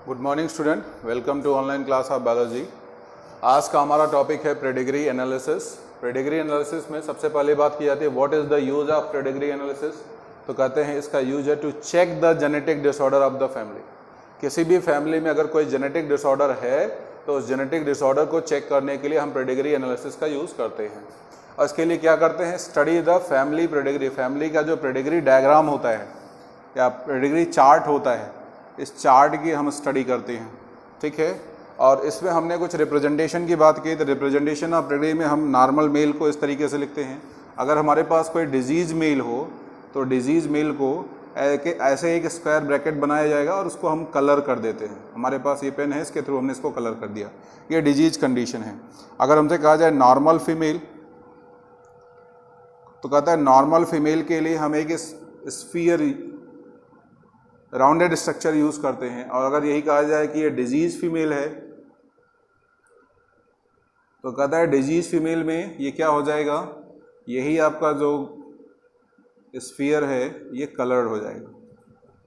Good morning student, welcome to online class of biology. आज का हमारा टॉपिक है प्रेडिग्री एनालिसिस। प्रेडिग्री एनालिसिस में सबसे पहले बात की जाती है what is the use of pedigree analysis. तो कहते हैं इसका यूज है to check the genetic disorder of the family. किसी भी फैमिली में अगर कोई जेनेटिक डिसऑर्डर है तो उस जेनेटिक डिसऑर्डर को चेक करने के लिए हम प्रेडिग्री एनालिसिस का यूज़ करते हैं। और इसके लिए क्या करते हैं, स्टडी द फैमिली प्रेडिग्री। फैमिली का जो प्रेडिग्री डायग्राम होता है या प्रेडिग्री चार्ट होता है, इस चार्ट की हम स्टडी करते हैं, ठीक है। और इसमें हमने कुछ रिप्रेजेंटेशन की बात की। तो रिप्रेजेंटेशन ऑफ प्रेडिग्री में हम नॉर्मल मेल को इस तरीके से लिखते हैं। अगर हमारे पास कोई डिजीज़ मेल हो तो डिजीज़ मेल को ऐसे एक स्क्वायर ब्रैकेट बनाया जाएगा और उसको हम कलर कर देते हैं। हमारे पास ये पेन है, इसके थ्रू हमने इसको कलर कर दिया। ये डिजीज कंडीशन है। अगर हमसे कहा जाए नॉर्मल फीमेल, तो कहता है नॉर्मल फीमेल के लिए हम एक स्फीयर राउंडेड स्ट्रक्चर यूज करते हैं। और अगर यही कहा जाए कि ये डिजीज फीमेल है तो कहता है डिजीज फीमेल में ये क्या हो जाएगा, यही आपका जो स्फीयर है ये कलर्ड हो जाएगा,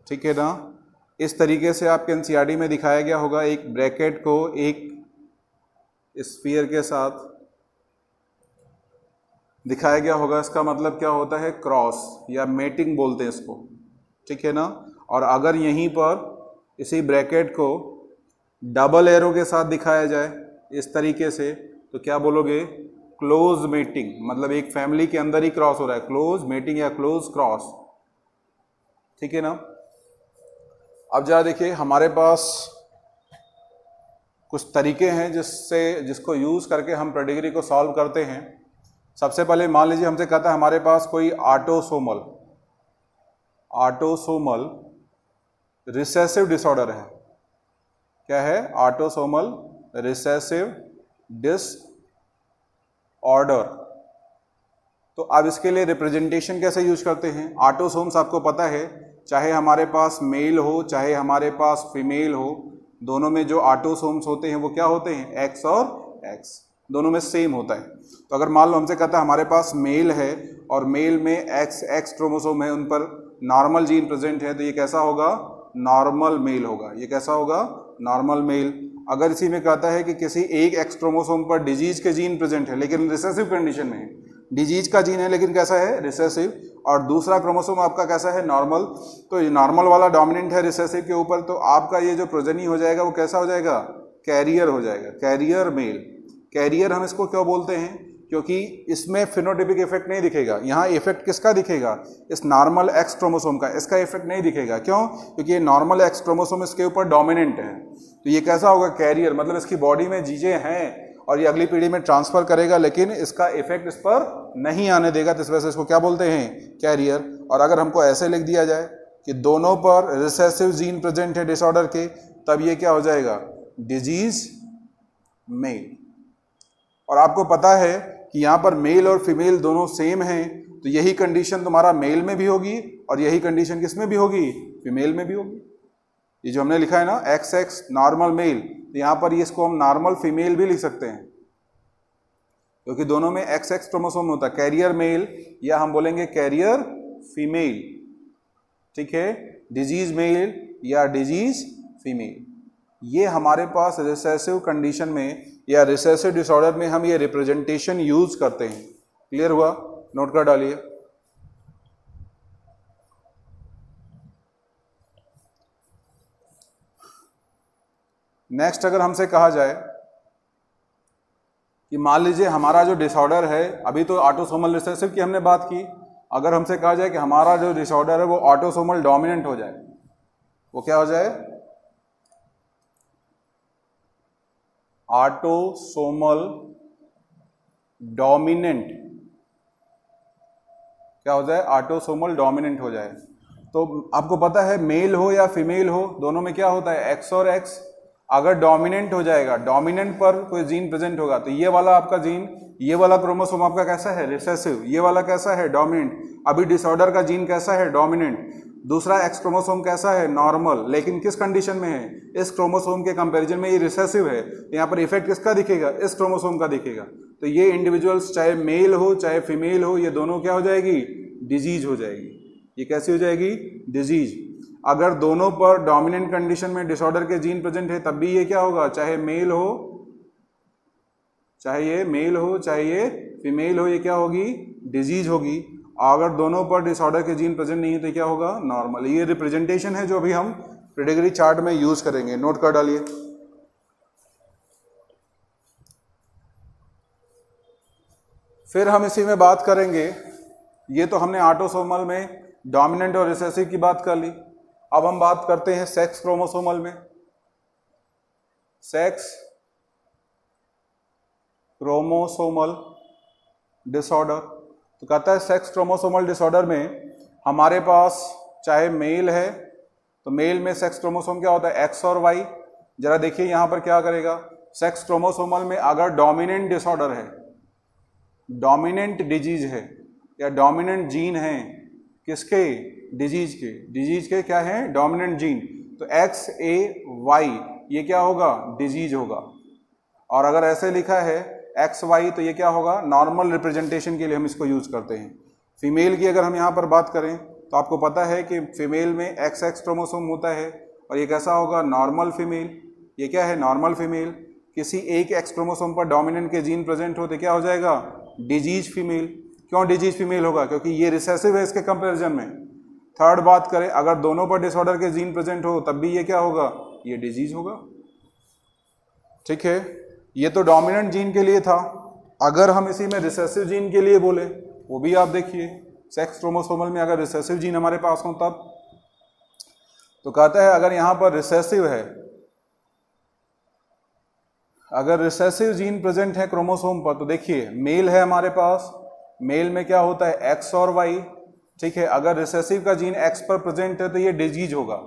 ठीक है ना। इस तरीके से आपके एनसीईआरटी में दिखाया गया होगा, एक ब्रैकेट को एक स्फीयर के साथ दिखाया गया होगा। इसका मतलब क्या होता है, क्रॉस या मेटिंग बोलते हैं इसको, ठीक है ना। और अगर यहीं पर इसी ब्रैकेट को डबल एरो के साथ दिखाया जाए इस तरीके से तो क्या बोलोगे, क्लोज मेटिंग। मतलब एक फैमिली के अंदर ही क्रॉस हो रहा है, क्लोज मेटिंग या क्लोज क्रॉस, ठीक है ना। अब जरा देखिए, हमारे पास कुछ तरीके हैं जिसको यूज करके हम प्रेडिग्री को सॉल्व करते हैं। सबसे पहले मान लीजिए हमसे कहता है हमारे पास कोई ऑटोसोमल रिसेसिव डिसऑर्डर है। क्या है, ऑटोसोमल रिसेसिव डिसऑर्डर। तो अब इसके लिए रिप्रेजेंटेशन कैसे यूज करते हैं। ऑटोसोम्स आपको पता है, चाहे हमारे पास मेल हो चाहे हमारे पास फीमेल हो, दोनों में जो ऑटोसोम्स होते हैं वो क्या होते हैं, एक्स और एक्स, दोनों में सेम होता है। तो अगर मान लो हमसे कहता है हमारे पास मेल है और मेल में एक्स क्रोमोसोम है, उन पर नॉर्मल जीन प्रेजेंट है, तो ये कैसा होगा, नॉर्मल मेल होगा। ये कैसा होगा, नॉर्मल मेल। अगर इसी में कहता है कि किसी एक एक्स क्रोमोसोम पर डिजीज के जीन प्रेजेंट है लेकिन रिसेसिव कंडीशन में है, डिजीज का जीन है लेकिन कैसा है, रिसेसिव, और दूसरा क्रोमोसोम आपका कैसा है, नॉर्मल, तो ये नॉर्मल वाला डोमिनेंट है रिसेसिव के ऊपर, तो आपका ये जो प्रोजेनी हो जाएगा वो कैसा हो जाएगा, कैरियर हो जाएगा, कैरियर मेल। कैरियर हम इसको क्यों बोलते हैं, क्योंकि इसमें फिनोटाइपिक इफेक्ट नहीं दिखेगा। यहाँ इफेक्ट किसका दिखेगा, इस नॉर्मल एक्स क्रोमोसोम का, इसका इफेक्ट नहीं दिखेगा। क्यों, क्योंकि ये नॉर्मल एक्स क्रोमोसोम इसके ऊपर डोमिनेंट है। तो ये कैसा होगा, कैरियर, मतलब इसकी बॉडी में चीजें हैं और ये अगली पीढ़ी में ट्रांसफर करेगा लेकिन इसका इफेक्ट इस पर नहीं आने देगा। तो इस वजह से इसको क्या बोलते हैं, कैरियर। और अगर हमको ऐसे लिख दिया जाए कि दोनों पर रिसेसिव जीन प्रेजेंट है डिसऑर्डर के, तब ये क्या हो जाएगा, डिजीज मेल। और आपको पता है कि यहाँ पर मेल और फीमेल दोनों सेम हैं, तो यही कंडीशन तुम्हारा मेल में भी होगी और यही कंडीशन किस में भी होगी, फीमेल में भी होगी। ये जो हमने लिखा है ना, एक्स एक्स नॉर्मल मेल, तो यहाँ पर इसको हम नॉर्मल फीमेल भी लिख सकते हैं क्योंकि दोनों में एक्स एक्स क्रोमोसोम होता है। कैरियर मेल या हम बोलेंगे कैरियर फीमेल, ठीक है, डिजीज मेल या डिजीज फीमेल। ये हमारे पास रिसेसिव कंडीशन में या रिसेसिव डिसऑर्डर में हम ये रिप्रेजेंटेशन यूज करते हैं। क्लियर हुआ, नोट कर डालिए। नेक्स्ट, अगर हमसे कहा जाए कि मान लीजिए हमारा जो डिसऑर्डर है, अभी तो ऑटोसोमल रिसेसिव की हमने बात की, अगर हमसे कहा जाए कि हमारा जो डिसऑर्डर है वो ऑटोसोमल डोमिनेंट हो जाए, वो क्या हो जाए, ऑटोसोमल डोमिनेंट, क्या हो जाए, ऑटोसोमल डोमिनेंट हो जाए। तो आपको पता है मेल हो या फीमेल हो, दोनों में क्या होता है, एक्स और एक्स। अगर डोमिनेंट हो जाएगा, डोमिनेंट पर कोई जीन प्रेजेंट होगा, तो ये वाला आपका जीन, ये वाला क्रोमोसोम आपका कैसा है, रिसेसिव, ये वाला कैसा है, डोमिनेंट। अभी डिसऑर्डर का जीन कैसा है, डोमिनेंट। दूसरा एक्स क्रोमोसोम कैसा है, नॉर्मल, लेकिन किस कंडीशन में है, इस क्रोमोसोम के कंपैरिजन में ये रिसेसिव है। यहाँ पर इफेक्ट किसका दिखेगा, इस क्रोमोसोम का दिखेगा। तो ये इंडिविजुअल्स चाहे मेल हो चाहे फीमेल हो, ये दोनों क्या हो जाएगी, डिजीज हो जाएगी। ये कैसी हो जाएगी, डिजीज। अगर दोनों पर डोमिनेंट कंडीशन में डिसऑर्डर के जीन प्रेजेंट है तब भी ये क्या होगा, चाहे मेल हो, चाहे ये मेल हो, चाहे ये फीमेल हो, ये क्या होगी, डिजीज होगी। अगर दोनों पर डिसऑर्डर के जीन प्रेजेंट नहीं है तो क्या होगा, नॉर्मल। ये रिप्रेजेंटेशन है जो अभी हम पेडिग्री चार्ट में यूज करेंगे, नोट कर डालिए। फिर हम इसी में बात करेंगे, ये तो हमने ऑटोसोमल में डोमिनेंट और रिसेसिव की बात कर ली। अब हम बात करते हैं सेक्स क्रोमोसोमल में। सेक्स क्रोमोसोमल डिसऑर्डर, तो कहता है सेक्स क्रोमोसोमल डिसऑर्डर में हमारे पास चाहे मेल है तो मेल में सेक्स क्रोमोसोम क्या होता है, एक्स और वाई। जरा देखिए यहां पर क्या करेगा, सेक्स क्रोमोसोमल में अगर डोमिनेंट डिसऑर्डर है, डोमिनेंट डिजीज है या डोमिनेंट जीन है, किसके, डिजीज के, डिजीज के क्या है, डोमिनेंट जीन, तो एक्स ए वाई ये क्या होगा, डिजीज होगा। और अगर ऐसे लिखा है एक्स वाई तो ये क्या होगा, नॉर्मल रिप्रेजेंटेशन के लिए हम इसको यूज करते हैं। फीमेल की अगर हम यहाँ पर बात करें तो आपको पता है कि फीमेल में एक्स एक्स क्रोमोसोम होता है और ये कैसा होगा, नॉर्मल फीमेल। ये क्या है, नॉर्मल फीमेल। किसी एक एक्स क्रोमोसोम पर डोमिनेंट के जीन प्रेजेंट हो तो क्या हो जाएगा, डिजीज फीमेल। क्यों डिजीज फीमेल होगा, क्योंकि ये रिसेसिव है इसके कंपैरिजन में। थर्ड बात करें, अगर दोनों पर डिसऑर्डर के जीन प्रेजेंट हो तब भी ये क्या होगा, ये डिजीज होगा। ठीक है, ये तो डोमिनेंट जीन के लिए था। अगर हम इसी में रिसेसिव जीन के लिए बोले, वो भी आप देखिए, सेक्स क्रोमोसोमल में अगर रिसेसिव जीन हमारे पास हो तब, तो कहता है अगर यहां पर रिसेसिव है, अगर रिसेसिव जीन प्रेजेंट है क्रोमोसोम पर, तो देखिए मेल है हमारे पास, मेल में क्या होता है, एक्स और वाई। ठीक है, अगर रिसेसिव का जीन एक्स पर प्रेजेंट है तो ये डिजीज होगा,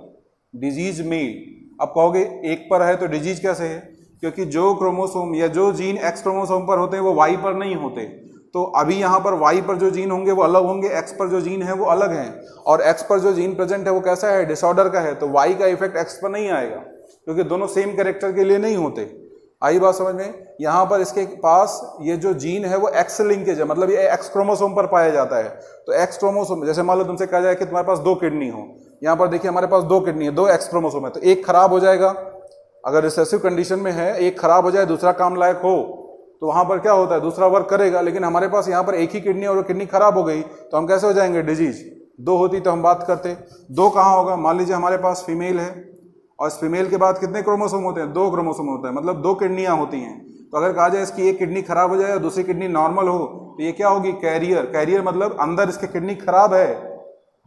डिजीज मेल। अब कहोगे एक पर है तो डिजीज कैसे है, क्योंकि जो क्रोमोसोम या जो जीन एक्स क्रोमोसोम पर होते हैं वो वाई पर नहीं होते। तो अभी यहाँ पर वाई पर जो जीन होंगे वो अलग होंगे, एक्स पर जो जीन है वो अलग हैं। और एक्स पर जो जीन प्रेजेंट है वो कैसा है, डिसऑर्डर का है, तो वाई का इफेक्ट एक्स पर नहीं आएगा, क्योंकि दोनों सेम कैरेक्टर के लिए नहीं होते। आई बात समझ में। यहाँ पर इसके पास ये जो जीन है वो एक्स लिंकेज है, मतलब ये एक्स क्रोमोसोम पर पाया जाता है। तो एक्स क्रोमोसोम, जैसे मान लो तुमसे कहा जाए कि तुम्हारे पास 2 किडनी हो, यहाँ पर देखिए हमारे पास 2 किडनी है, 2 एक्स क्रोमोसोम है, तो एक खराब हो जाएगा। अगर रिसेसिव कंडीशन में है, एक खराब हो जाए, दूसरा काम लायक हो, तो वहां पर क्या होता है, दूसरा वर्क करेगा। लेकिन हमारे पास यहाँ पर एक ही किडनी और वो किडनी खराब हो गई तो हम कैसे हो जाएंगे, डिजीज। 2 होती तो हम बात करते, 2 कहाँ होगा, मान लीजिए हमारे पास फीमेल है और इस फीमेल के बाद कितने क्रोमोसोम होते हैं, 2 क्रोमोसोम होता है, मतलब 2 किडनियां होती हैं। तो अगर कहा जाए इसकी एक किडनी खराब हो जाए और दूसरी किडनी नॉर्मल हो तो ये क्या होगी, कैरियर। कैरियर मतलब अंदर इसके किडनी खराब है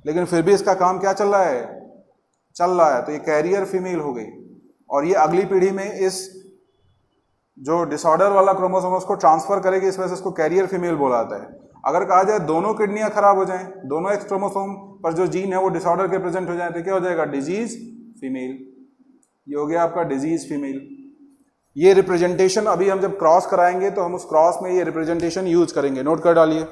लेकिन फिर भी इसका काम क्या चल रहा है, चल रहा है, तो ये कैरियर फीमेल हो गई। और ये अगली पीढ़ी में इस जो डिसऑर्डर वाला क्रोमोसोम है उसको ट्रांसफर करेगी, इस वजह से इसको कैरियर फीमेल बोला जाता है। अगर कहा जाए दोनों किडनियां खराब हो जाएं, दोनों एक्स क्रोमोसोम पर जो जीन है वो डिसऑर्डर के प्रेजेंट हो जाए तो क्या हो जाएगा, डिजीज फीमेल। ये हो गया आपका डिजीज फीमेल। ये रिप्रेजेंटेशन अभी हम जब क्रॉस कराएंगे तो हम उस क्रॉस में ये रिप्रेजेंटेशन यूज करेंगे, नोट कर डालिए।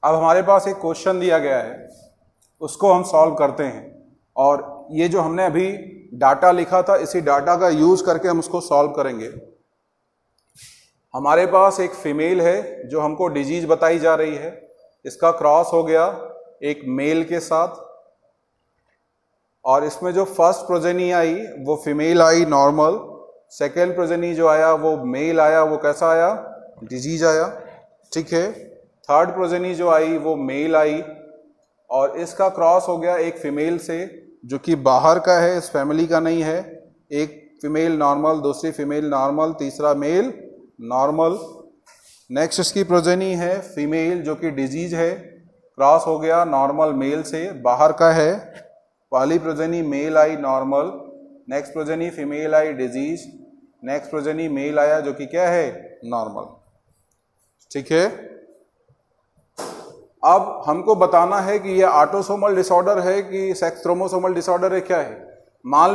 अब हमारे पास एक क्वेश्चन दिया गया है, उसको हम सॉल्व करते हैं। और ये जो हमने अभी डाटा लिखा था, इसी डाटा का यूज करके हम उसको सॉल्व करेंगे। हमारे पास एक फीमेल है जो हमको डिजीज बताई जा रही है, इसका क्रॉस हो गया एक मेल के साथ, और इसमें जो फर्स्ट प्रोजेनी आई वो female I, normal. Second progeny जो आया वो मेल आया, वो कैसा आया, डिजीज आया। ठीक है, थर्ड प्रोजेनी जो आई वो मेल आई और इसका क्रॉस हो गया एक फीमेल से जो कि बाहर का है, इस फैमिली का नहीं है। एक फीमेल नॉर्मल, दूसरी फीमेल नॉर्मल, तीसरा मेल नॉर्मल। नेक्स्ट इसकी प्रोजेनी है फीमेल जो कि डिजीज है, क्रॉस हो गया नॉर्मल मेल से, बाहर का है। पहली प्रोजेनी मेल आई नॉर्मल, नेक्स्ट प्रोजेनी फीमेल आई डिजीज, नेक्स्ट प्रोजेनी मेल आया जो कि क्या है, नॉर्मल। ठीक है, अब हमको बताना है कि ये ऑटोसोमल डिसऑर्डर है कि सेक्स क्रोमोसोमल डिसऑर्डर है, क्या है। मान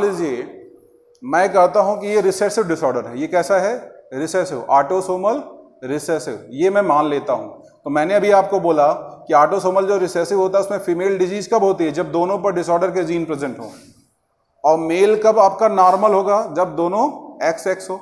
मैं कहता हूं कि ये रिसेसिव डिसऑर्डर है। ये कैसा है? रिसेसिव, ऑटोसोमल रिसेसिव, ये मैं मान लेता हूं। तो मैंने अभी आपको बोला कि ऑटोसोमल जो रिसेसिव होता है उसमें फीमेल डिजीज कब होती है? जब दोनों पर डिसऑर्डर के जीन प्रेजेंट हो। और मेल कब आपका नॉर्मल होगा? जब दोनों XX हो।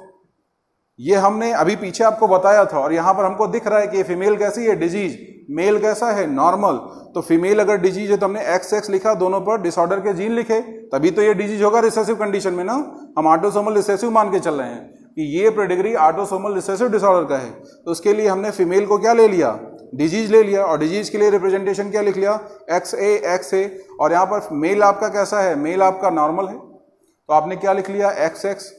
ये हमने अभी पीछे आपको बताया था, और यहां पर हमको दिख रहा है कि फीमेल कैसी है? डिजीज। मेल कैसा है? नॉर्मल। तो फीमेल अगर डिजीज है तो हमने XX लिखा, दोनों पर डिसऑर्डर के जीन लिखे, तभी तो ये डिजीज होगा रिसेसिव कंडीशन में ना। हम ऑटोसोमल रिसेसिव मान के चल रहे हैं कि ये पेडिग्री ऑटोसोमल रिसेसिव डिसऑर्डर का है। तो उसके लिए हमने फीमेल को क्या ले लिया? डिजीज ले लिया, और डिजीज के लिए रिप्रेजेंटेशन क्या लिख लिया? XA। और यहाँ पर मेल आपका कैसा है? मेल आपका नॉर्मल है, तो आपने क्या लिख लिया? XX।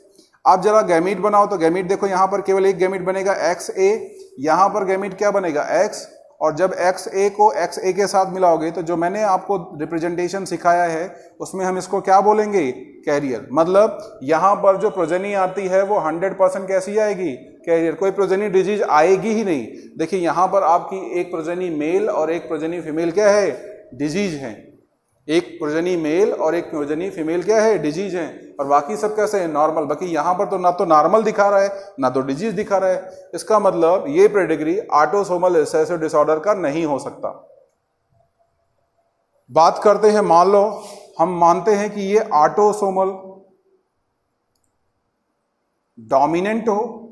आप जरा गैमीट बनाओ, तो गैमीट देखो यहाँ पर केवल एक गैमीट बनेगा XA, यहाँ पर गैमीट क्या बनेगा? X। और जब XA को XA के साथ मिलाओगे तो जो मैंने आपको रिप्रेजेंटेशन सिखाया है उसमें हम इसको क्या बोलेंगे? कैरियर। मतलब यहाँ पर जो प्रोजेनी आती है वो 100% कैसी आएगी? कैरियर। कोई प्रोजेनी डिजीज आएगी ही नहीं। देखिए यहाँ पर आपकी एक प्रोजेनी मेल और एक प्रोजेनी फीमेल क्या है? डिजीज है। एक प्रोजेनी मेल और एक प्रोजेनी फीमेल क्या है? डिजीज है। और बाकी सब कैसे है? नॉर्मल। बाकी यहाँ पर तो ना तो नॉर्मल दिखा रहा है ना तो डिजीज दिखा रहा है। इसका मतलब ये पेडिग्री ऑटोसोमल रिसेसिव डिसऑर्डर का नहीं हो सकता। बात करते हैं, मान लो हम मानते हैं कि ये ऑटोसोमल डोमिनेंट हो।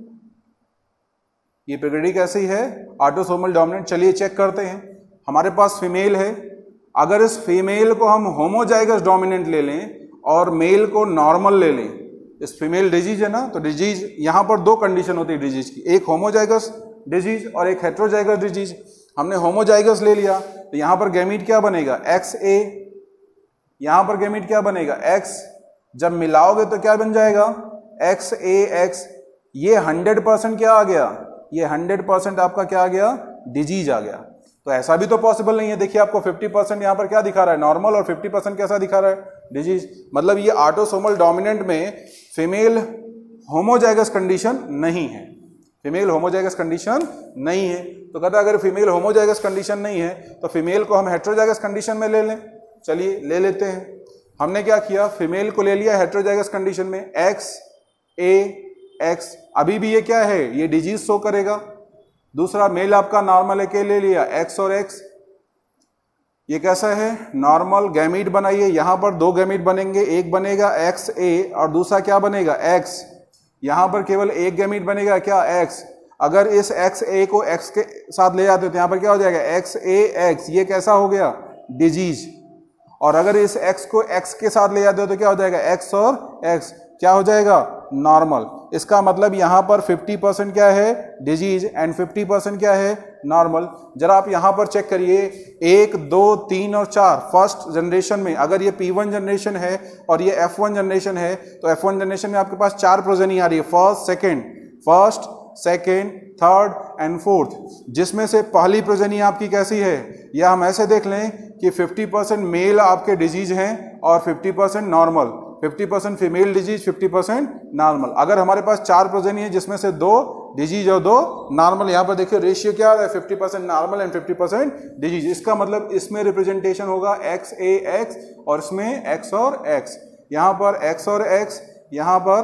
ये पेडिग्री कैसी है? Autosomal dominant. चलिए चेक करते हैं। हमारे पास फीमेल है, अगर इस फीमेल को हम होमोजाइगस डोमिनेंट ले लें और मेल को नॉर्मल ले लें, इस फीमेल डिजीज है ना, तो डिजीज यहाँ पर दो कंडीशन होती है डिजीज की, एक होमोजाइगस डिजीज और एक हेट्रोजाइगस डिजीज। हमने होमोजाइगस ले लिया तो यहाँ पर गैमीट क्या बनेगा? XA। यहाँ पर गैमीट क्या बनेगा? X। जब मिलाओगे तो क्या बन जाएगा? XAX। ये 100% क्या आ गया? ये 100% आपका क्या आ गया? डिजीज आ गया। तो ऐसा भी तो पॉसिबल नहीं है। देखिए आपको 50% यहाँ पर क्या दिखा रहा है? नॉर्मल। और 50% कैसा दिखा रहा है? डिजीज। मतलब ये ऑटोसोमल डोमिनेंट में फीमेल होमोजाइगस कंडीशन नहीं है। फीमेल होमोजाइगस कंडीशन नहीं है। तो कहता है अगर फीमेल होमोजाइगस कंडीशन नहीं है तो फीमेल को हम हेट्रोजाइगस कंडीशन में ले लें। चलिए ले लेते हैं। हमने क्या किया? फीमेल को ले लिया हेट्रोजाइगस कंडीशन में, XAX। अभी भी ये क्या है? ये डिजीज शो करेगा। दूसरा मेल आपका नॉर्मल है, के ले लिया X और X। ये कैसा है? नॉर्मल। गैमीट बनाइए, यहां पर दो गैमीट बनेंगे, एक बनेगा XA और दूसरा क्या बनेगा? X। यहां पर केवल एक गैमीट बनेगा क्या? X। अगर इस XA को X के साथ ले जाते हो तो यहां पर क्या हो जाएगा? XAX। ये कैसा हो गया? डिजीज। और अगर इस X को X के साथ ले जाते हो तो क्या हो जाएगा? X और X क्या हो जाएगा? नॉर्मल। इसका मतलब यहां पर 50% क्या है? डिजीज एंड 50% क्या है? नॉर्मल। जरा आप यहां पर चेक करिए, 1, 2, 3 और 4 फर्स्ट जनरेशन में, अगर ये P1 जनरेशन है और ये F1 जनरेशन है तो F1 जनरेशन में आपके पास 4 प्रोजेनी आ रही है, first, second, third and fourth, जिसमें से पहली प्रोजेनी आपकी कैसी है? या हम ऐसे देख लें कि 50% मेल आपके डिजीज हैं और 50% नॉर्मल, 50% फीमेल डिजीज, 50% नॉर्मल। अगर हमारे पास 4 प्रोजेनी है जिसमें से 2 डिजीज और 2 नॉर्मल, यहाँ पर देखिए रेशियो क्या है? 50% नॉर्मल एंड 50% डिजीज। इसका मतलब इसमें रिप्रेजेंटेशन होगा XAX और इसमें X और X। यहाँ पर X और X, यहाँ पर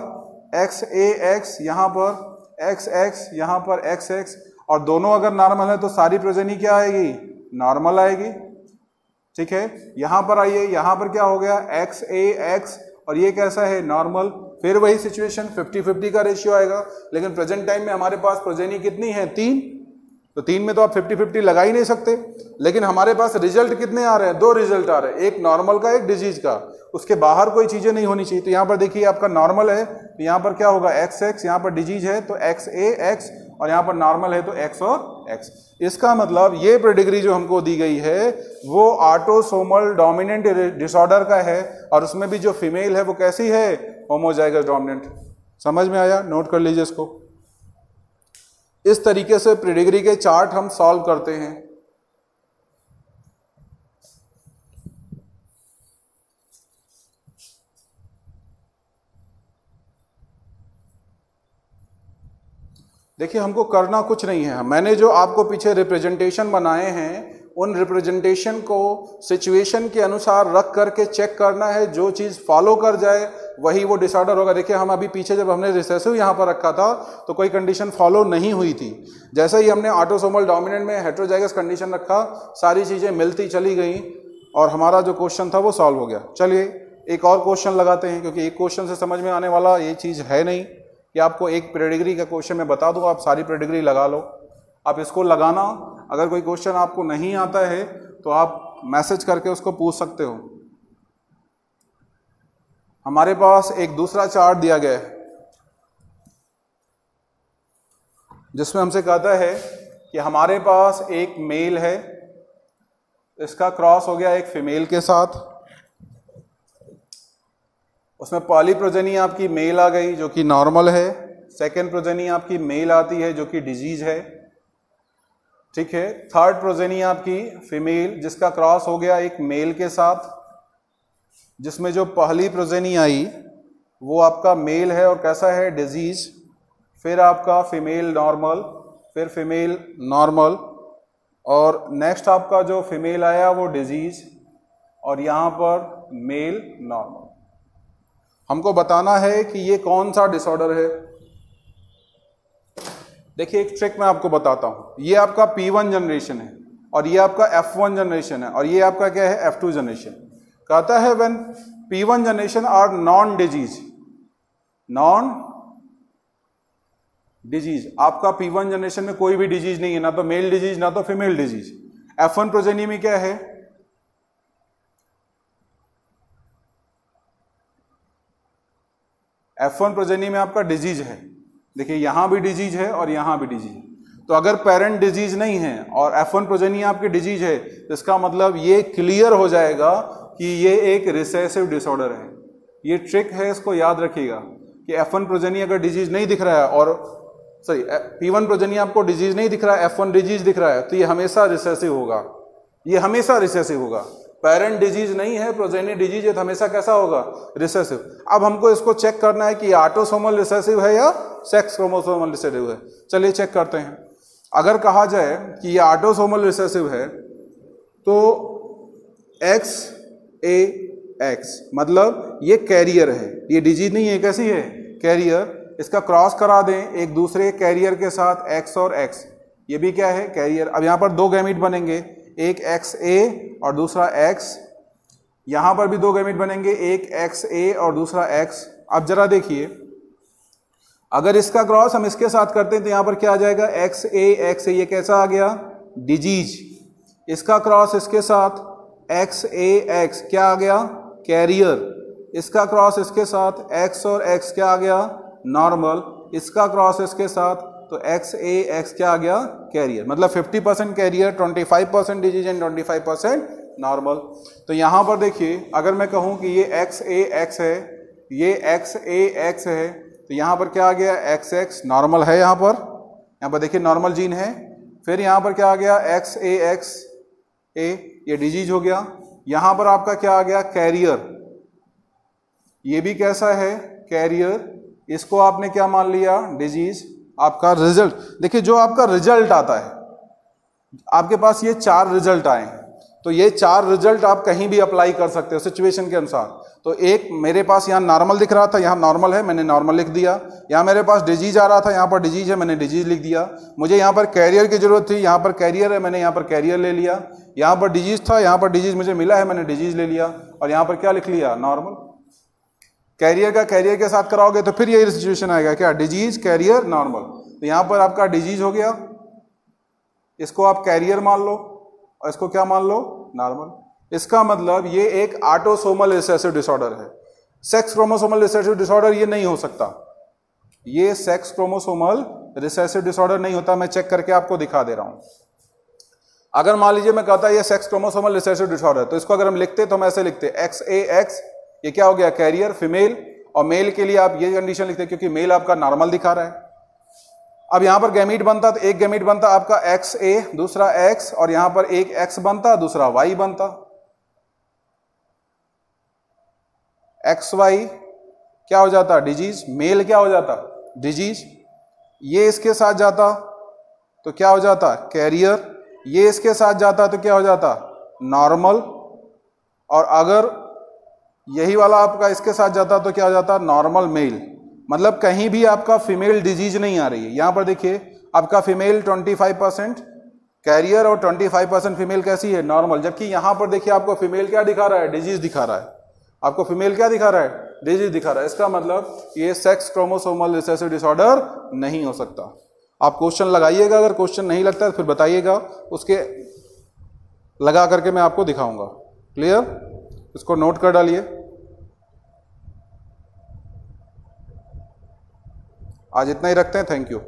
XAX, यहाँ पर XX, यहाँ पर XX। और दोनों अगर नॉर्मल है तो सारी प्रोजेनी क्या आएगी? नॉर्मल आएगी। ठीक है, यहां पर आइए, यहां पर क्या हो गया? XAX और ये कैसा है? नॉर्मल। फिर वही सिचुएशन, 50-50 का रेशियो आएगा। लेकिन प्रेजेंट टाइम में हमारे पास प्रोजेनी कितनी है? 3। तो 3 में तो आप 50-50 लगा ही नहीं सकते। लेकिन हमारे पास रिजल्ट कितने आ रहे हैं? 2 रिजल्ट आ रहे हैं, एक नॉर्मल का, एक डिजीज का। उसके बाहर कोई चीजें नहीं होनी चाहिए। तो यहाँ पर देखिए आपका नॉर्मल है तो यहाँ पर क्या होगा? XX। यहाँ पर डिजीज है तो XAX और यहाँ पर नॉर्मल है तो X और X। इसका मतलब ये पेडिग्री जो हमको दी गई है वो ऑटोसोमल डोमिनेंट डिसऑर्डर का है, और उसमें भी जो फीमेल है वो कैसी है? Homozygous dominant. समझ में आया? नोट कर लीजिए इसको। इस तरीके से पेडिग्री के चार्ट हम सॉल्व करते हैं। देखिए हमको करना कुछ नहीं है। मैंने जो आपको पीछे रिप्रेजेंटेशन बनाए हैं उन रिप्रेजेंटेशन को सिचुएशन के अनुसार रख करके चेक करना है। जो चीज़ फॉलो कर जाए वही वो डिसऑर्डर होगा। देखिए हम अभी पीछे जब हमने रिसेसिव यहाँ पर रखा था तो कोई कंडीशन फॉलो नहीं हुई थी। जैसे ही हमने ऑटोसोमल डोमिनेंट में हेटेरोजाइगस कंडीशन रखा, सारी चीज़ें मिलती चली गई और हमारा जो क्वेश्चन था वो सॉल्व हो गया। चलिए एक और क्वेश्चन लगाते हैं, क्योंकि एक क्वेश्चन से समझ में आने वाला ये चीज़ है नहीं कि आपको एक पेडिग्री का क्वेश्चन मैं बता दूँ, आप सारी पेडिग्री लगा लो। आप इसको लगाना, अगर कोई क्वेश्चन आपको नहीं आता है तो आप मैसेज करके उसको पूछ सकते हो। हमारे पास एक दूसरा चार्ट दिया गया है जिसमें हमसे कहता है कि हमारे पास एक मेल है, इसका क्रॉस हो गया एक फीमेल के साथ, उसमें पहली प्रोजेनी आपकी मेल आ गई जो कि नॉर्मल है, सेकेंड प्रोजेनी आपकी मेल आती है जो कि डिजीज है, ठीक है। थर्ड प्रोजेनी आपकी फीमेल जिसका क्रॉस हो गया एक मेल के साथ, जिसमें जो पहली प्रोजेनी आई वो आपका मेल है और कैसा है, डिजीज। फिर आपका फीमेल नॉर्मल, फिर फीमेल नॉर्मल, और नेक्स्ट आपका जो फीमेल आया वो डिजीज, और यहाँ पर मेल नॉर्मल। हमको बताना है कि ये कौन सा डिसऑर्डर है। देखिए एक ट्रिक मैं आपको बताता हूँ। ये आपका P1 जनरेशन है और ये आपका F1 जनरेशन है और ये आपका क्या है, F2 जनरेशन। कहता है when P1 generation are non disease, non disease, आपका P1 जनरेशन में कोई भी डिजीज नहीं है, ना तो मेल डिजीज ना तो फीमेल डिजीज। F1 प्रोजेनी में क्या है, F1 प्रोजेनी में आपका डिजीज है। देखिए यहां भी डिजीज है और यहां भी डिजीज है। तो अगर पेरेंट डिजीज नहीं है और F1 प्रोजेनी आपकी डिजीज है तो इसका मतलब ये क्लियर हो जाएगा कि ये एक रिसेसिव डिसऑर्डर है। ये ट्रिक है, इसको याद रखिएगा कि F1 प्रोजेनी अगर डिजीज नहीं दिख रहा है और सॉरी P1 प्रोजेनी आपको डिजीज नहीं दिख रहा है, F1 डिजीज दिख रहा है, तो ये हमेशा रिसेसिव होगा, ये हमेशा रिसेसिव होगा। पेरेंट डिजीज नहीं है, प्रोजेनी डिजीज है, तो हमेशा कैसा होगा, रिसेसिव। अब हमको इसको चेक करना है कि ऑटोसोमल रिसेसिव है या सेक्स क्रोमोसोमल रिसेसिव है। चलिए चेक करते हैं। अगर कहा जाए कि ये ऑटोसोमल रिसेसिव है तो XAX मतलब ये कैरियर है, ये डिजीज नहीं है, कैसी है, कैरियर। इसका क्रॉस करा दें एक दूसरे कैरियर के साथ X और X, ये भी क्या है, कैरियर। अब यहाँ पर दो गैमीट बनेंगे, एक XA और दूसरा X। यहाँ पर भी दो गैमीट बनेंगे, एक XA और दूसरा X। अब जरा देखिए, अगर इसका क्रॉस हम इसके साथ करते हैं तो यहाँ पर क्या आ जाएगा, XA, ये कैसा आ गया, डिजीज। इसका क्रॉस इसके साथ XAX क्या आ गया, कैरियर। इसका क्रॉस इसके साथ X और X क्या आ गया, नॉर्मल। इसका क्रॉस इसके साथ तो XAX क्या आ गया, कैरियर। मतलब 50% कैरियर, 25% डिजीज एंड 25% नॉर्मल। तो यहाँ पर देखिए, अगर मैं कहूँ कि ये XAX है, ये XAX है, तो यहाँ पर क्या आ गया, XX नॉर्मल है। यहाँ पर देखिए नॉर्मल जीन है। फिर यहाँ पर क्या आ गया, XAX, ये डिजीज हो गया। यहाँ पर आपका क्या आ गया, कैरियर, ये भी कैसा है, कैरियर। इसको आपने क्या मान लिया, डिजीज। आपका रिजल्ट देखिए, जो आपका रिजल्ट आता है, आपके पास ये 4 रिजल्ट आए हैं, तो ये 4 रिजल्ट आप कहीं भी अप्लाई कर सकते हो सिचुएशन के अनुसार। तो एक मेरे पास यहाँ नॉर्मल दिख रहा था, यहाँ नॉर्मल है, मैंने नॉर्मल लिख दिया। यहाँ मेरे पास डिजीज आ रहा था, यहाँ पर डिजीज है, मैंने डिजीज लिख दिया। मुझे यहाँ पर कैरियर की जरूरत थी, यहाँ पर कैरियर है, मैंने यहाँ पर कैरियर ले लिया। यहाँ पर डिजीज था, यहाँ पर डिजीज मुझे मिला है, मैंने डिजीज ले लिया। और यहाँ पर क्या लिख लिया, नॉर्मल। कैरियर का कैरियर के साथ कराओगे तो फिर यही सिचुएशन आएगा, क्या, डिजीज, कैरियर, नॉर्मल। तो यहाँ पर आपका डिजीज हो गया, इसको आप कैरियर मान लो और इसको क्या मान लो, नॉर्मल। इसका मतलब ये एक ऑटोसोमल रिसेसिव डिसऑर्डर है। सेक्स क्रोमोसोमल रिसेसिव डिसऑर्डर ये नहीं हो सकता, ये सेक्स क्रोमोसोमल रिसेसिव डिसऑर्डर नहीं होता। मैं चेक करके आपको दिखा दे रहा हूं। अगर मान लीजिए मैं कहता ये सेक्स क्रोमोसोमल रिसेसिव डिसऑर्डर, तो इसको अगर हम लिखते तो हम ऐसे लिखते, XAX, ये क्या हो गया, कैरियर, फीमेल। और मेल के लिए आप ये कंडीशन लिखते क्योंकि मेल आपका नॉर्मल दिखा रहा है। अब यहां पर गैमीट बनता तो एक गैमीट बनता आपका XA, दूसरा X, और यहां पर एक X बनता, दूसरा Y बनता। XY क्या हो जाता, डिजीज। मेल क्या हो जाता, डिजीज। ये इसके साथ जाता तो क्या हो जाता, कैरियर। ये इसके साथ जाता तो क्या हो जाता, नॉर्मल। और अगर यही वाला आपका इसके साथ जाता तो क्या हो जाता, नॉर्मल मेल। मतलब कहीं भी आपका फीमेल डिजीज नहीं आ रही है। यहां पर देखिए आपका फीमेल 25% कैरियर और 25% फीमेल कैसी है, नॉर्मल। जबकि यहां पर देखिए आपको फीमेल क्या दिखा रहा है, डिजीज दिखा रहा है। आपको फीमेल क्या दिखा रहा है, डिजीज दिखा रहा है। इसका मतलब ये सेक्स क्रोमोसोमल रिसेसिव डिसऑर्डर नहीं हो सकता। आप क्वेश्चन लगाइएगा, अगर क्वेश्चन नहीं लगता है तो फिर बताइएगा, उसके लगा करके मैं आपको दिखाऊंगा। क्लियर, इसको नोट कर डालिए। आज इतना ही रखते हैं, थैंक यू।